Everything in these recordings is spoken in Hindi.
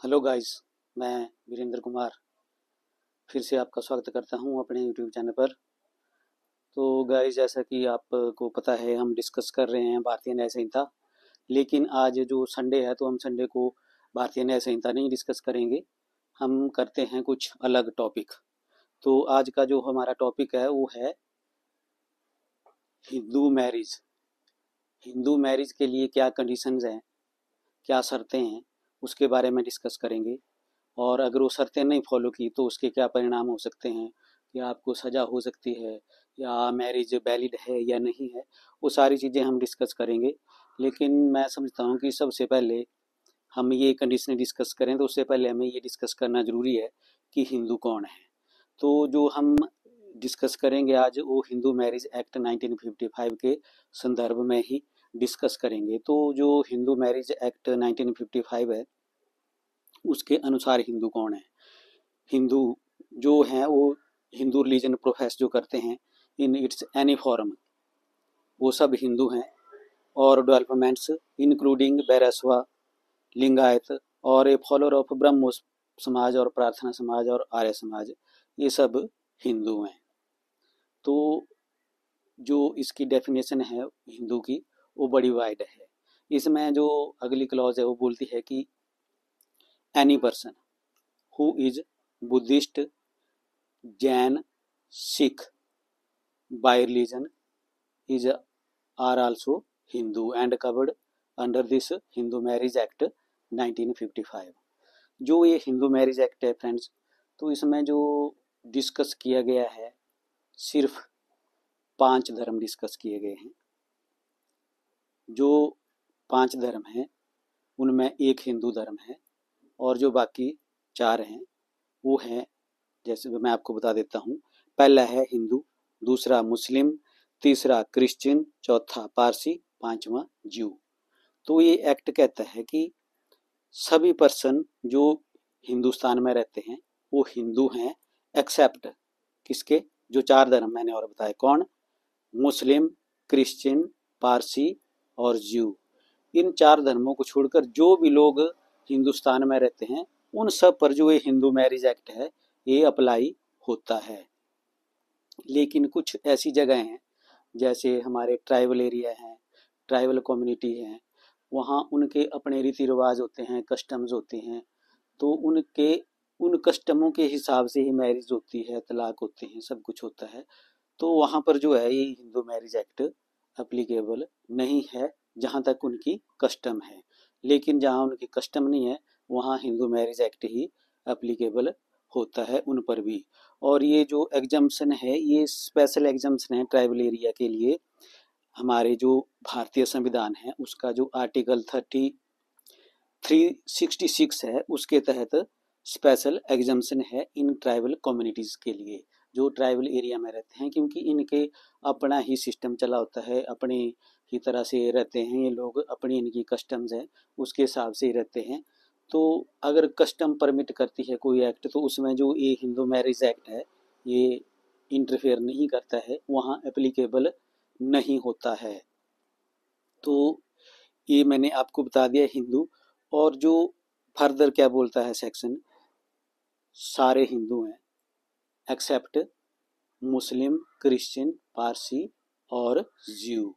हेलो गाइस, मैं वीरेंद्र कुमार फिर से आपका स्वागत करता हूं अपने यूट्यूब चैनल पर। तो गाइस, जैसा कि आपको पता है, हम डिस्कस कर रहे हैं भारतीय न्याय संहिता। लेकिन आज जो संडे है, तो हम संडे को भारतीय न्याय संहिता नहीं डिस्कस करेंगे। हम करते हैं कुछ अलग टॉपिक। तो आज का जो हमारा टॉपिक है वो है हिंदू मैरिज। हिंदू मैरिज के लिए क्या कंडीशंस हैं, क्या शर्तें हैं, उसके बारे में डिस्कस करेंगे। और अगर वो शर्तें नहीं फॉलो की तो उसके क्या परिणाम हो सकते हैं, या आपको सज़ा हो सकती है, या मैरिज वैलिड है या नहीं है, वो सारी चीज़ें हम डिस्कस करेंगे। लेकिन मैं समझता हूँ कि सबसे पहले हम ये कंडीशन डिस्कस करें, तो उससे पहले हमें ये डिस्कस करना ज़रूरी है कि हिंदू कौन है। तो जो हम डिस्कस करेंगे आज, वो हिंदू मैरिज एक्ट 1955 के संदर्भ में ही डिस्कस करेंगे। तो जो हिंदू मैरिज एक्ट 1955 है, उसके अनुसार हिंदू कौन है। हिंदू जो हैं वो हिंदू रिलीजन प्रोफेस जो करते हैं इन इट्स एनी फॉर्म, वो सब हिंदू हैं। और डेवलपमेंट्स इंक्लूडिंग बैरसवा, लिंगायत और ए फॉलोअर ऑफ ब्रह्मो समाज और प्रार्थना समाज और आर्य समाज, ये सब हिंदू हैं। तो जो इसकी डेफिनेशन है हिंदू की, वो बड़ी वाइड है। इसमें जो अगली क्लॉज है वो बोलती है कि any person who is Buddhist, Jain, Sikh by religion is are also Hindu and covered under this Hindu Marriage Act 1955। जो ये हिंदू मैरिज एक्ट है फ्रेंड्स, तो इसमें जो डिस्कस किया गया है, सिर्फ 5 धर्म डिस्कस किए गए हैं। जो 5 धर्म हैं उनमें एक हिंदू धर्म है, और जो बाकी 4 हैं वो हैं, जैसे मैं आपको बता देता हूँ। पहला है हिंदू, दूसरा मुस्लिम, तीसरा क्रिश्चियन, चौथा पारसी, पांचवा ज्यू। तो ये एक्ट कहता है कि सभी पर्सन जो हिंदुस्तान में रहते हैं वो हिंदू हैं, एक्सेप्ट किसके, जो 4 धर्म मैंने और बताए। कौन? मुस्लिम, क्रिश्चियन, पारसी और ज्यू। इन 4 धर्मों को छोड़कर जो भी लोग हिंदुस्तान में रहते हैं, उन सब पर जो ये हिंदू मैरिज एक्ट है ये अप्लाई होता है। लेकिन कुछ ऐसी जगह हैं, जैसे हमारे ट्राइबल एरिया हैं, ट्राइबल कम्युनिटी हैं, वहाँ उनके अपने रीति रिवाज होते हैं, कस्टम्स होते हैं। तो उन कस्टमों के हिसाब से ही मैरिज होती है, तलाक होते हैं, सब कुछ होता है। तो वहाँ पर जो है ये हिंदू मैरिज एक्ट एप्लीकेबल नहीं है, जहाँ तक उनकी कस्टम है। लेकिन जहाँ उनकी कस्टम नहीं है, वहाँ हिंदू मैरिज एक्ट ही एप्लीकेबल होता है उन पर भी। और ये जो एग्जम्पशन है, ये स्पेशल एग्जम्पशन है ट्राइबल एरिया के लिए। हमारे जो भारतीय संविधान है उसका जो आर्टिकल 366 है, उसके तहत स्पेशल एग्जम्पशन है इन ट्राइबल कम्युनिटीज़ के लिए, जो ट्राइबल एरिया में रहते हैं। क्योंकि इनके अपना ही सिस्टम चला होता है, अपने ही तरह से रहते हैं ये लोग, अपनी इनकी कस्टम्स हैं, उसके हिसाब से ही रहते हैं। तो अगर कस्टम परमिट करती है कोई एक्ट, तो उसमें जो ये हिंदू मैरिज एक्ट है ये इंटरफेयर नहीं करता है, वहाँ एप्लीकेबल नहीं होता है। तो ये मैंने आपको बता दिया हिंदू। और जो फर्दर क्या बोलता है सेक्शन, सारे हिंदू हैं एक्सेप्ट मुस्लिम, क्रिश्चियन, पारसी और ज्यू।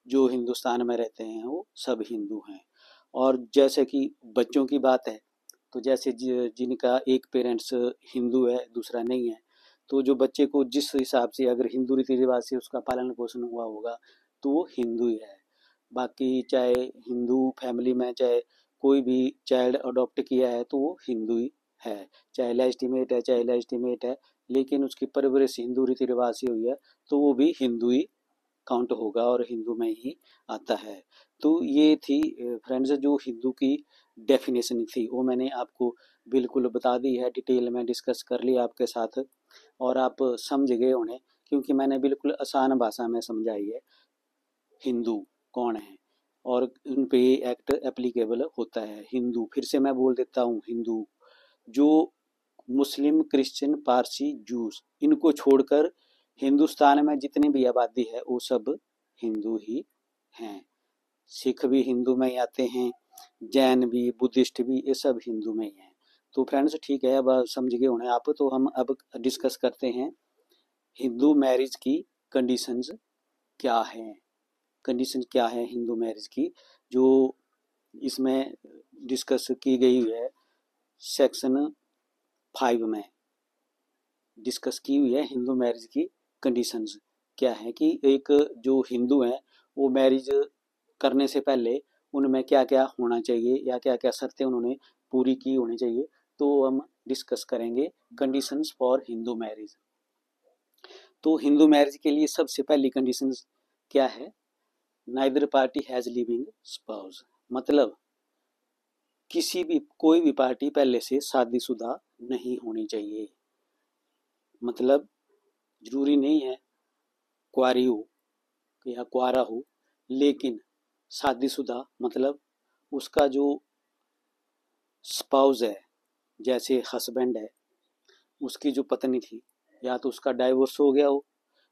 जो हिंदुस्तान में रहते हैं वो सब हिंदू हैं। और जैसे कि बच्चों की बात है, तो जैसे जिनका एक पेरेंट्स हिंदू है दूसरा नहीं है, तो जो बच्चे को जिस हिसाब से अगर हिंदू रीति रिवाज से उसका पालन पोषण हुआ होगा तो वो हिंदू ही है। बाकी चाहे हिंदू फैमिली में चाहे कोई भी चाइल्ड अडॉप्ट किया है तो वो हिंदू ही है, चाहे लेजिटिमेट है चाहे इलेजिटिमेट है, लेकिन उसकी परवरिश हिंदू रीति रिवाज से हुई है तो वो भी हिंदू ही काउंट होगा और हिंदू में ही आता है। तो ये थी फ्रेंड्स जो हिंदू की डेफिनेशन थी, वो मैंने आपको बिल्कुल बता दी है, डिटेल में डिस्कस कर लिया आपके साथ, और आप समझ गए उन्हें, क्योंकि मैंने बिल्कुल आसान भाषा में समझाई है हिंदू कौन है और उन पे ये एक्ट एप्लीकेबल होता है। हिंदू फिर से मैं बोल देता हूँ, हिंदू जो मुस्लिम, क्रिश्चियन, पारसी, जूस, इनको छोड़कर हिंदुस्तान में जितनी भी आबादी है वो सब हिंदू ही हैं। सिख भी हिंदू में ही आते हैं, जैन भी, बुद्धिस्ट भी, ये सब हिंदू में ही हैं। तो फ्रेंड्स ठीक है, अब समझ गए होंगे आप। तो हम अब डिस्कस करते हैं हिंदू मैरिज की कंडीशंस क्या हैं। कंडीशन क्या है हिंदू मैरिज की, जो इसमें डिस्कस की गई है सेक्शन 5 में डिस्कस की हुई है। हिंदू मैरिज की कंडीशंस क्या है कि एक जो हिंदू हैं वो मैरिज करने से पहले उनमें क्या क्या होना चाहिए या क्या क्या शर्तें उन्होंने पूरी की होनी चाहिए, तो हम डिस्कस करेंगे कंडीशंस फॉर हिंदू मैरिज। तो हिंदू मैरिज के लिए सबसे पहली कंडीशंस क्या है, neither party has living spouse, मतलब किसी भी कोई भी पार्टी पहले से शादीशुदा नहीं होनी चाहिए। मतलब जरूरी नहीं है कुआरी हो या कुआरा हो, लेकिन शादीशुदा मतलब उसका जो स्पाउस है, जैसे हस्बैंड है, उसकी जो पत्नी थी, या तो उसका डाइवोर्स हो गया हो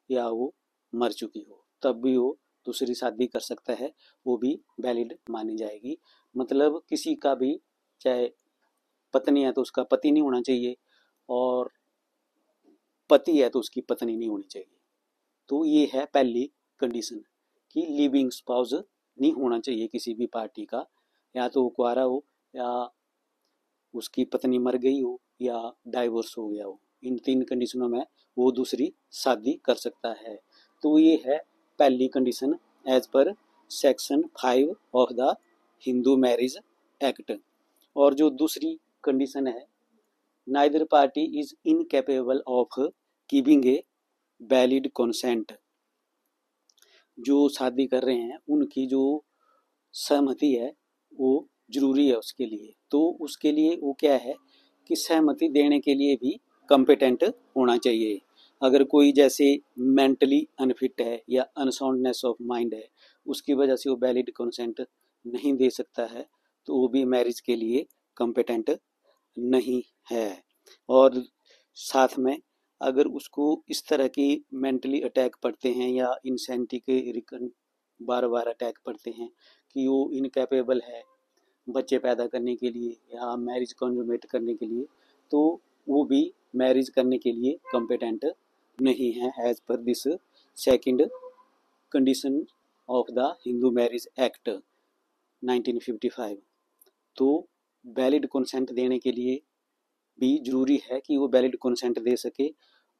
या वो मर चुकी हो, तब भी वो दूसरी शादी कर सकता है, वो भी वैलिड मानी जाएगी। मतलब किसी का भी, चाहे पत्नी है तो उसका पति नहीं होना चाहिए, और पति है तो उसकी पत्नी नहीं होनी चाहिए। तो ये है पहली कंडीशन कि लिविंग स्पाउस नहीं होना चाहिए किसी भी पार्टी का, या तो वो कुआरा हो या उसकी पत्नी मर गई हो या डाइवोर्स हो गया हो। इन 3 कंडीशनों में वो दूसरी शादी कर सकता है। तो ये है पहली कंडीशन एज पर section 5 of the Hindu marriage Act. और जो दूसरी कंडीशन है, neither party is incapable of giving a valid consent, जो शादी कर रहे हैं उनकी जो सहमति है वो जरूरी है उसके लिए। तो उसके लिए वो क्या है कि सहमति देने के लिए भी कॉम्पिटेंट होना चाहिए। अगर कोई जैसे मेंटली अनफिट है या अनसाउंडनेस ऑफ माइंड है, उसकी वजह से वो वैलिड कंसेंट नहीं दे सकता है, तो वो भी मैरिज के लिए कॉम्पिटेंट नहीं है। और साथ में अगर उसको इस तरह की मेंटली अटैक पड़ते हैं या इंसेंटी के बार बार अटैक पड़ते हैं कि वो इनकैपेबल है बच्चे पैदा करने के लिए या मैरिज कॉन्जुमेट करने के लिए, तो वो भी मैरिज करने के लिए कॉम्पिटेंट नहीं है as per this second condition of the Hindu marriage act 1955। तो वैलिड कंसेंट देने के लिए भी जरूरी है कि वो वैलिड कंसेंट दे सके,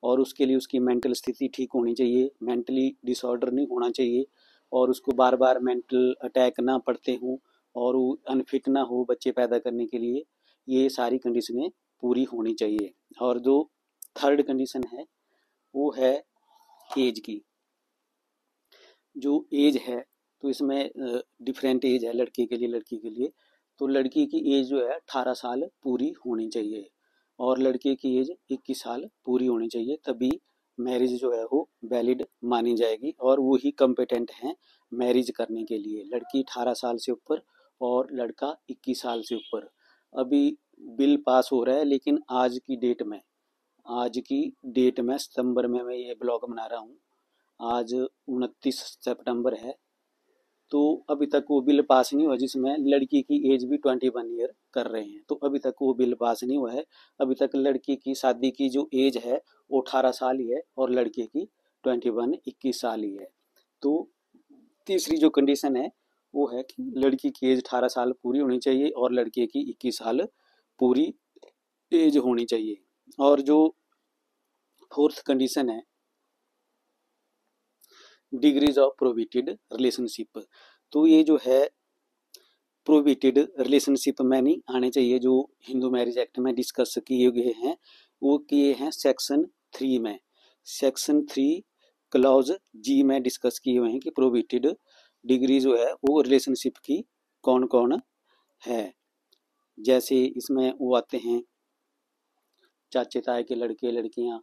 और उसके लिए उसकी मेंटल स्थिति ठीक होनी चाहिए, मेंटली डिसऑर्डर नहीं होना चाहिए, और उसको बार बार मेंटल अटैक ना पड़ते हों, और वो अनफिट ना हो बच्चे पैदा करने के लिए। ये सारी कंडीशनें पूरी होनी चाहिए। और जो थर्ड कंडीशन है वो है एज की। जो एज है तो इसमें डिफरेंट एज है लड़के के लिए लड़की के लिए। तो लड़की की एज जो है 18 साल पूरी होनी चाहिए, और लड़के की एज 21 साल पूरी होनी चाहिए, तभी मैरिज जो है वो वैलिड मानी जाएगी, और वो ही कॉम्पिटेंट हैं मैरिज करने के लिए। लड़की 18 साल से ऊपर और लड़का 21 साल से ऊपर। अभी बिल पास हो रहा है, लेकिन आज की डेट में सितंबर में मैं ये ब्लॉग बना रहा हूँ, आज 29 सितंबर है, तो अभी तक वो बिल पास नहीं हुआ जिसमें लड़की की एज भी 21 ईयर कर रहे हैं। तो अभी तक वो बिल पास नहीं हुआ है। अभी तक लड़की की शादी की जो एज है वो 18 साल ही है, और लड़के की 21 साल ही है। तो तीसरी जो कंडीशन है वो है कि लड़की की एज 18 साल पूरी होनी चाहिए और लड़के की 21 साल पूरी एज होनी चाहिए। और जो फोर्थ कंडीशन है, डिग्रीज ऑफ प्रोहिबिटेड रिलेशनशिप। तो ये जो है प्रोहिबिटेड रिलेशनशिप में नहीं आने चाहिए, जो हिंदू मैरिज एक्ट में डिस्कस किए गए हैं वो किए हैं सेक्शन 3 में। सेक्शन 3 क्लॉज जी में डिस्कस किए हुए हैं कि प्रोहिबिटेड डिग्री जो है वो रिलेशनशिप की कौन कौन है। जैसे इसमें वो आते हैं चाचे ताए के लड़के लड़कियां,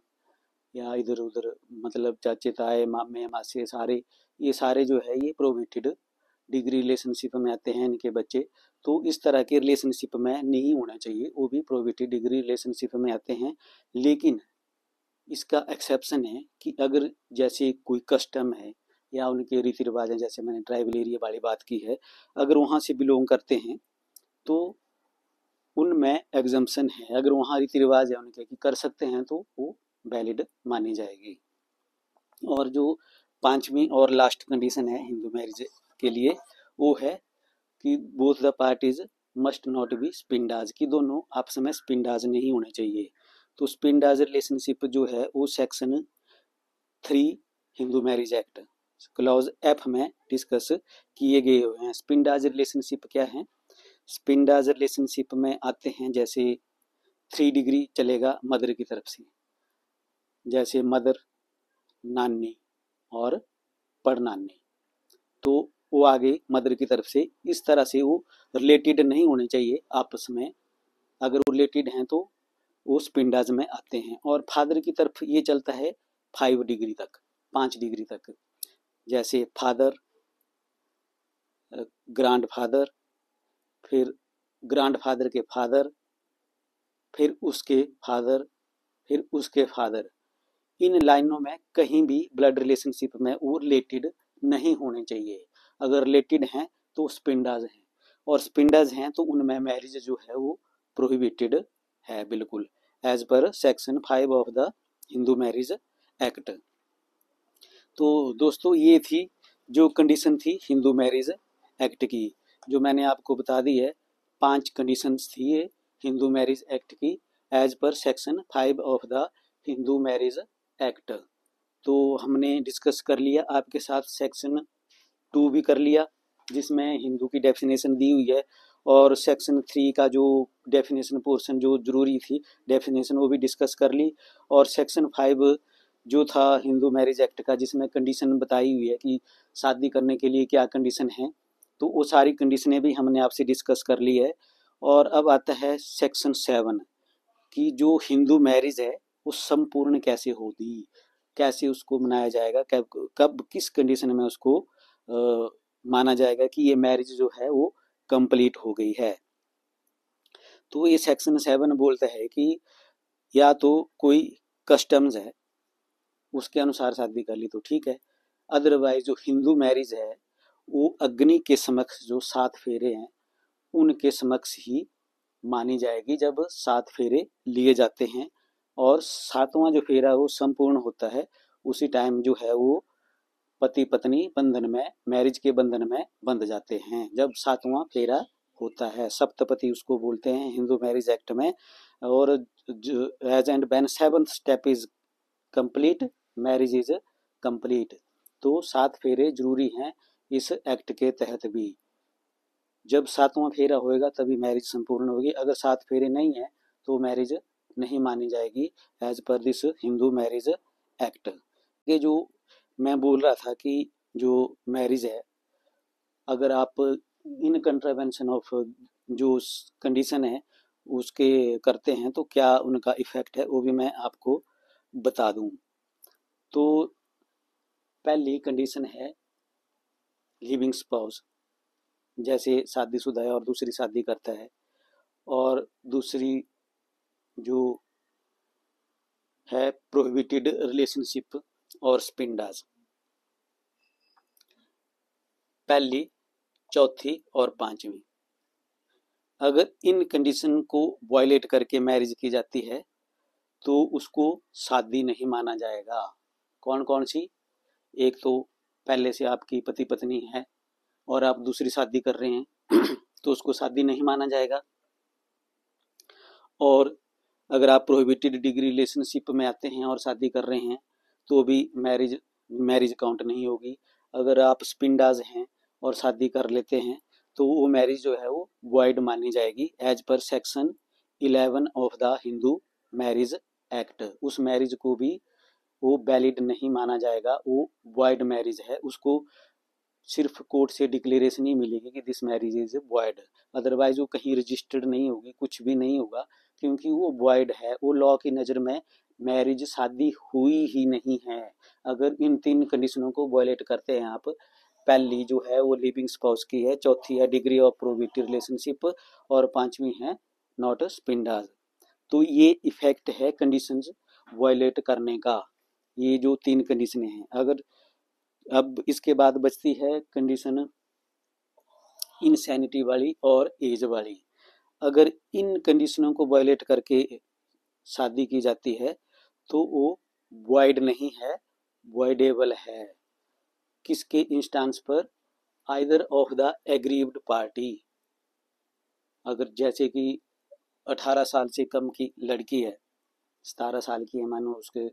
या इधर उधर, मतलब चाचे ताए मामे मासे सारे, ये सारे जो है ये प्रोहिबिटेड डिग्री रिलेशनशिप में आते हैं इनके बच्चे। तो इस तरह के रिलेशनशिप में नहीं होना चाहिए, वो भी प्रोहिबिटेड डिग्री रिलेशनशिप में आते हैं। लेकिन इसका एक्सेप्शन है कि अगर जैसे कोई कस्टम है या उनके रीति रिवाज हैं, जैसे मैंने ट्राइबल एरिया वाली बात की है, अगर वहाँ से बिलोंग करते हैं तो उनमें एग्जम्पशन है, अगर वहाँ रीति रिवाज है उनके कि कर सकते हैं तो वो वैलिड मानी जाएगी। और जो पांचवी और लास्ट कंडीशन है हिंदू मैरिज के लिए वो है कि both the parties must not be spenders, की दोनों आपस में स्पिंडाज नहीं होने चाहिए। तो स्पिंडाज रिलेशनशिप जो है वो section 3 Hindu marriage act clause F में डिस्कस किए गए हुए हैं। स्पिंडाज रिलेशनशिप क्या है? स्पिंडाज रिलेशनशिप में आते हैं जैसे 3 डिग्री चलेगा मदर की तरफ से, जैसे मदर, नानी और पड़नानी, तो वो आगे मदर की तरफ से, इस तरह से वो रिलेटेड नहीं होने चाहिए आपस में। अगर वो रिलेटेड हैं तो वो स्पिंडाज में आते हैं। और फादर की तरफ ये चलता है 5 डिग्री तक, 5 डिग्री तक, जैसे फादर, ग्रांड फादर, फिर ग्रांड फादर के फादर, फिर उसके फादर, फिर उसके फादर। इन लाइनों में कहीं भी ब्लड रिलेशनशिप में वो रिलेटेड नहीं होने चाहिए। अगर रिलेटेड हैं तो स्पिंडाज हैं, और स्पिंडाज हैं तो उनमें मैरिज जो है वो प्रोहिबिटेड है बिल्कुल, एज पर section 5 of the Hindu marriage Act. तो दोस्तों ये थी जो कंडीशन थी हिंदू मैरिज एक्ट की, जो मैंने आपको बता दी है। 5 कंडीशंस थी ये हिंदू मैरिज एक्ट की एज पर section 5 of the Hindu marriage Act. तो हमने डिस्कस कर लिया आपके साथ सेक्शन 2 भी कर लिया जिसमें हिंदू की डेफिनेशन दी हुई है, और सेक्शन 3 का जो डेफिनेशन पोर्शन जो जरूरी थी डेफिनेशन वो भी डिस्कस कर ली। और सेक्शन 5 जो था हिंदू मैरिज एक्ट का जिसमें कंडीशन बताई हुई है कि शादी करने के लिए क्या कंडीशन है, तो वो सारी कंडीशनें भी हमने आपसे डिस्कस कर ली है। और अब आता है सेक्शन 7 कि जो हिंदू मैरिज है वो संपूर्ण कैसे होगी, कैसे उसको मनाया जाएगा, कब कब किस कंडीशन में उसको माना जाएगा कि ये मैरिज जो है वो कंप्लीट हो गई है। तो ये सेक्शन 7 बोलता है कि या तो कोई कस्टम्स है उसके अनुसार शादी कर ली तो ठीक है, अदरवाइज जो हिंदू मैरिज है वो अग्नि के समक्ष जो 7 फेरे हैं उनके समक्ष ही मानी जाएगी जब 7 फेरे लिए जाते हैं। और 7वां जो फेरा वो संपूर्ण होता है उसी टाइम जो है वो पति पत्नी बंधन में, मैरिज के बंधन में बंध जाते हैं जब 7वां फेरा होता है। सप्तपति उसको बोलते हैं हिंदू मैरिज एक्ट में। और as and when 7th step is complete marriage is complete. तो 7 फेरे जरूरी हैं इस एक्ट के तहत भी। जब 7वां फेरा होएगा तभी मैरिज संपूर्ण होगी, अगर 7 फेरे नहीं है तो मैरिज नहीं मानी जाएगी as per this Hindu marriage act. ये जो मैं बोल रहा था कि जो मैरिज है अगर आप इन कंट्रावेंशन ऑफ जो कंडीशन है उसके करते हैं तो क्या उनका इफेक्ट है वो भी मैं आपको बता दूं। तो पहली कंडीशन है लिविंग स्पाउस, जैसे शादीशुदा है और दूसरी शादी करता है, और दूसरी जो है प्रोहिबिटेड रिलेशनशिप और स्पिंडाज। पहली, चौथी और पांचवी, अगर इन कंडीशन को वायलेट करके मैरिज की जाती है तो उसको शादी नहीं माना जाएगा। कौन कौन सी? एक तो पहले से आपकी पति पत्नी है और आप दूसरी शादी कर रहे हैं तो उसको शादी नहीं माना जाएगा। और अगर आप प्रोहिबिटेड डिग्री रिलेशनशिप में आते हैं और शादी कर रहे हैं तो भी मैरिज काउंट नहीं होगी। अगर आप स्पिंडाज हैं और शादी कर लेते हैं तो वो मैरिज जो है वो वॉइड मानी जाएगी एज पर section 11 of the Hindu marriage Act. उस मैरिज को भी वो वैलिड नहीं माना जाएगा, वो वॉइड मैरिज है, उसको सिर्फ कोर्ट से डिक्लेरेशन ही मिलेगी कि this marriage is void, otherwise वो कहीं रजिस्टर्ड नहीं होगी, कुछ भी नहीं होगा, क्योंकि वो वॉइड है, वो लॉ की नज़र में मैरिज शादी हुई ही नहीं है। अगर इन 3 कंडीशनों को वॉयलेट करते हैं आप, पहली जो है वो लिविंग स्पाउस की है, चौथी है डिग्री ऑफ प्रोहिबिटेड रिलेशनशिप, और पांचवी है नॉट स्पिंडाज। तो ये इफेक्ट है कंडीशंस वॉयलेट करने का, ये जो 3 कंडीशनें हैं। अगर अब इसके बाद बचती है कंडीशन इंसैनिटी वाली और एज वाली। अगर इन कंडीशनों को वायलेट करके शादी की जाती है तो वो वॉइड नहीं है, वॉइडेबल है। किसके इंस्टांस पर? Either of the aggrieved party. अगर जैसे कि 18 साल से कम की लड़की है, 17 साल की है, मानो उसके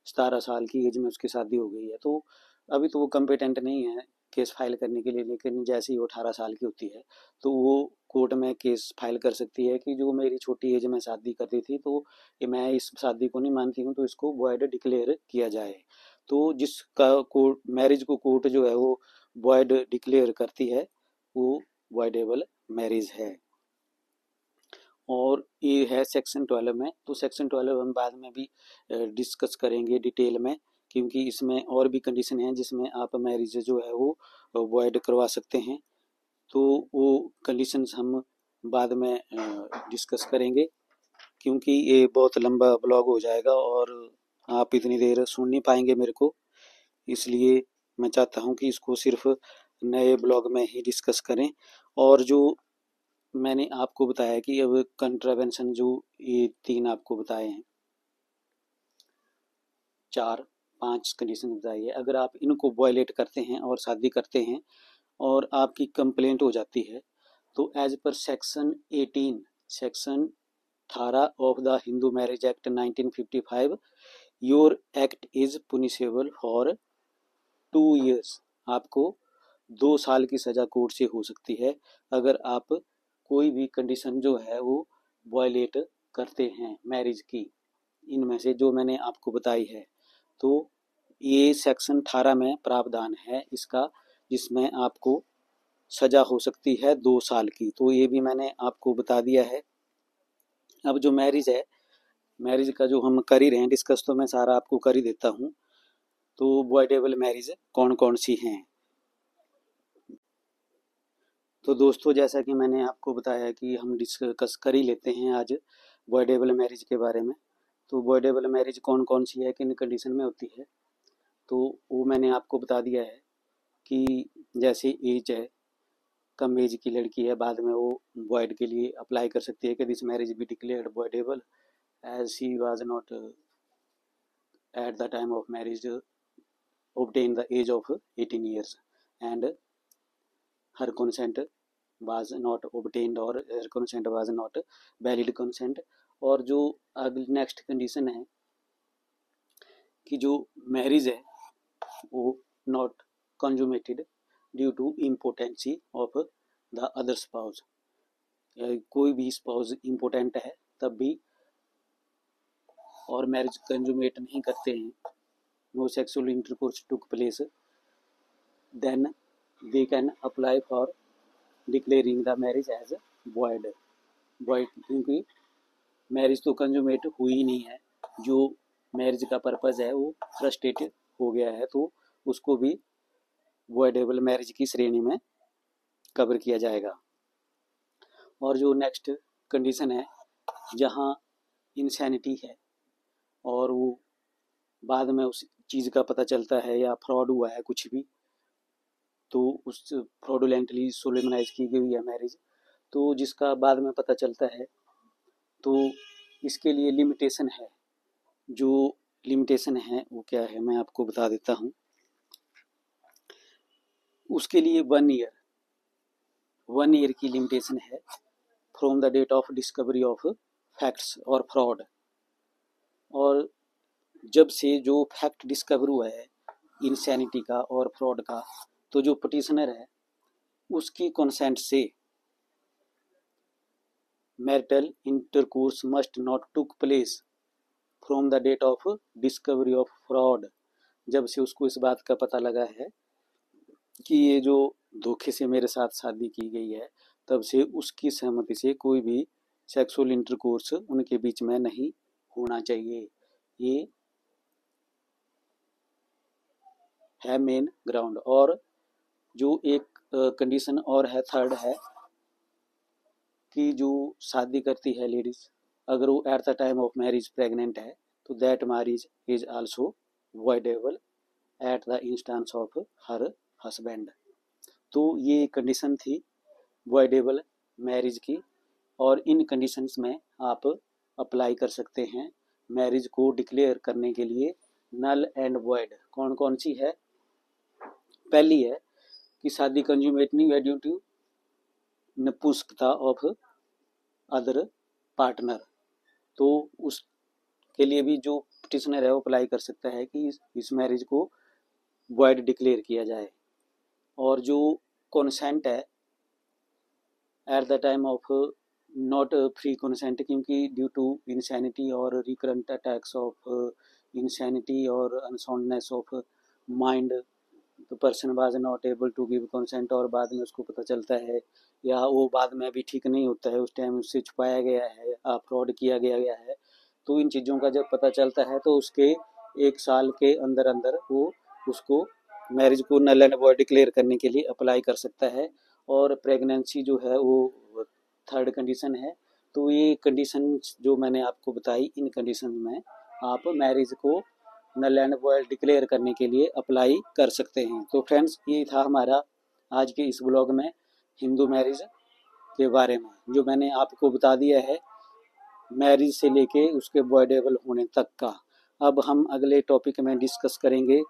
17 साल की एज में उसकी शादी हो गई है, तो अभी तो वो कम्पिटेंट नहीं है केस फाइल करने के लिए, लेकिन जैसे ही वो 18 साल की होती है तो वो कोर्ट में केस फाइल कर सकती है कि जो मेरी छोटी एज में शादी कर दी थी, तो ये मैं इस शादी को नहीं मानती हूँ, तो इसको वॉइड डिक्लेयर किया जाए। तो जिसका कोर्ट मैरिज को कोर्ट जो है वो वॉइड डिक्लेयर करती है, वो वॉइडेबल मैरिज है। और ये है सेक्शन 12 में। तो सेक्शन 12 हम बाद में भी डिस्कस करेंगे डिटेल में, क्योंकि इसमें और भी कंडीशन हैं जिसमें आप मैरिज जो है वो वॉइड करवा सकते हैं। तो वो कंडीशंस हम बाद में डिस्कस करेंगे, क्योंकि ये बहुत लंबा ब्लॉग हो जाएगा और आप इतनी देर सुन नहीं पाएंगे मेरे को, इसलिए मैं चाहता हूँ कि इसको सिर्फ नए ब्लॉग में ही डिस्कस करें। और जो मैंने आपको बताया कि अब कंट्रावेंशन जो ये 3 आपको बताए हैं, 4-5 कंडीशन बताई है, अगर आप इनको वायलेट करते हैं और शादी करते हैं और आपकी कंप्लेंट हो जाती है, तो एज पर section 18 of the Hindu marriage act 1955 your act is punishable for 2 years। आपको 2 साल की सजा कोर्ट से हो सकती है अगर आप कोई भी कंडीशन जो है वो वायलेट करते हैं मैरिज की, इनमें से जो मैंने आपको बताई है। तो ये सेक्शन 18 में प्रावधान है इसका, जिसमें आपको सजा हो सकती है 2 साल की। तो ये भी मैंने आपको बता दिया है। अब जो मैरिज है, मैरिज का जो हम कर ही रहे हैं डिस्कस, तो मैं सारा आपको कर ही देता हूँ। तो वॉइडेबल मैरिज कौन कौन सी हैं? तो दोस्तों, जैसा कि मैंने आपको बताया कि हम डिस्कस कर ही लेते हैं आज वॉइडेबल मैरिज के बारे में। तो वॉइडेबल मैरिज कौन कौन सी है, किन कंडीशन में होती है, तो वो मैंने आपको बता दिया है कि जैसे एज है, कम एज की लड़की है, बाद में वो वॉइड के लिए अप्लाई कर सकती है कि this marriage be declared voidable as she was not at the time of marriage obtain the age of 18 years and her consent was not obtained or her consent was not valid consent। और जो अगली नेक्स्ट कंडीशन है कि जो मैरिज है वो not consummated due to impotency of the other spouse. कोई भी स्पाउस इम्पोर्टेंट है तब भी और मैरिज कंजुमेट नहीं करते हैं, no sexual intercourse took place, then they can apply for declaring the marriage as void। क्योंकि मैरिज तो कंजुमेट हुई नहीं है, जो मैरिज का पर्पज़ है वो फ्रस्ट्रेट हो गया है, तो उसको भी वॉइडेबल मैरिज की श्रेणी में कवर किया जाएगा। और जो नेक्स्ट कंडीशन है, जहाँ इंसैनिटी है और वो बाद में उस चीज़ का पता चलता है या फ्रॉड हुआ है कुछ भी, तो उस फ्रॉडुलेंटली सोलेमनाइज की गई है मैरिज, तो जिसका बाद में पता चलता है, तो इसके लिए लिमिटेशन है। जो लिमिटेशन है वो क्या है, मैं आपको बता देता हूँ। उसके लिए 1 ईयर की लिमिटेशन है from the date of discovery of facts और फ्रॉड। और जब से जो फैक्ट डिस्कवर हुआ है इंसैनिटी का और फ्रॉड का, तो जो पटिशनर है उसकी कंसेंट से marital intercourse must not took place from the date of discovery of fraud. जब से उसको इस बात का पता लगा है कि ये जो धोखे से मेरे साथ शादी की गई है, तब से उसकी सहमति से कोई भी सेक्सुअल इंटरकोर्स उनके बीच में नहीं होना चाहिए। ये है मेन ग्राउंड। और जो एक कंडीशन और है, थर्ड है कि जो शादी करती है लेडीज, अगर वो eight the time of marriage pregnant है, तो that marriage is also voidable at the instance of her husband. तो ये कंडीशन थी वॉइडेबल मैरिज की। और इन कंडीशंस में आप अप्लाई कर सकते हैं मैरिज को डिक्लेयर करने के लिए। नल एंड वॉइड कौन कौन सी है? पहली है कि शादी कंज्यूमेट नहीं है ड्यू टू नपुंसकता ऑफ अदर पार्टनर, तो उसके लिए भी जो पिटिशनर है वो अप्लाई कर सकता है कि इस मैरिज को वॉइड डिक्लेयर किया जाए। और जो कॉन्सेंट है at the time of not free consent, क्योंकि ड्यू टू इंसैनिटी और रिकरेंट अटैक्स ऑफ इंसैनिटी और unsoundness of mind the person was not able to give consent, और बाद में उसको पता चलता है या वो बाद में भी ठीक नहीं होता है, उस टाइम उससे छुपाया गया है, फ्रॉड किया गया है, तो इन चीज़ों का जब पता चलता है तो उसके 1 साल के अंदर अंदर वो उसको मैरिज को नल एंड वॉइड डिक्लेयर करने के लिए अप्लाई कर सकता है। और प्रेगनेंसी जो है वो थर्ड कंडीशन है। तो ये कंडीशन जो मैंने आपको बताई, इन कंडीशन में आप मैरिज को नल एंड वॉइड डिक्लेयर करने के लिए अप्लाई कर सकते हैं। तो फ्रेंड्स, ये था हमारा आज के इस ब्लॉग में हिंदू मैरिज के बारे में, जो मैंने आपको बता दिया है मैरिज से लेके उसके वॉइडेबल होने तक का। अब हम अगले टॉपिक में डिस्कस करेंगे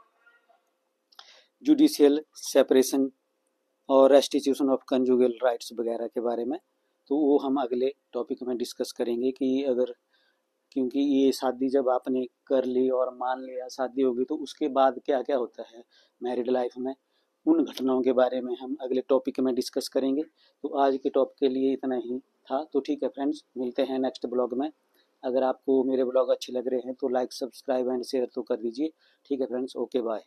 जुडिशियल सेपरेशन और रेस्टिट्यूशन ऑफ कंजुगल राइट्स वगैरह के बारे में। तो वो हम अगले टॉपिक में डिस्कस करेंगे कि अगर, क्योंकि ये शादी जब आपने कर ली और मान लिया शादी होगी तो उसके बाद क्या क्या होता है मैरिड लाइफ में, उन घटनाओं के बारे में हम अगले टॉपिक में डिस्कस करेंगे। तो आज के टॉपिक के लिए इतना ही था। तो ठीक है फ्रेंड्स, मिलते हैं नेक्स्ट ब्लॉग में। अगर आपको मेरे ब्लॉग अच्छे लग रहे हैं तो लाइक, सब्सक्राइब एंड शेयर तो कर दीजिए। ठीक है फ्रेंड्स, ओके बाय।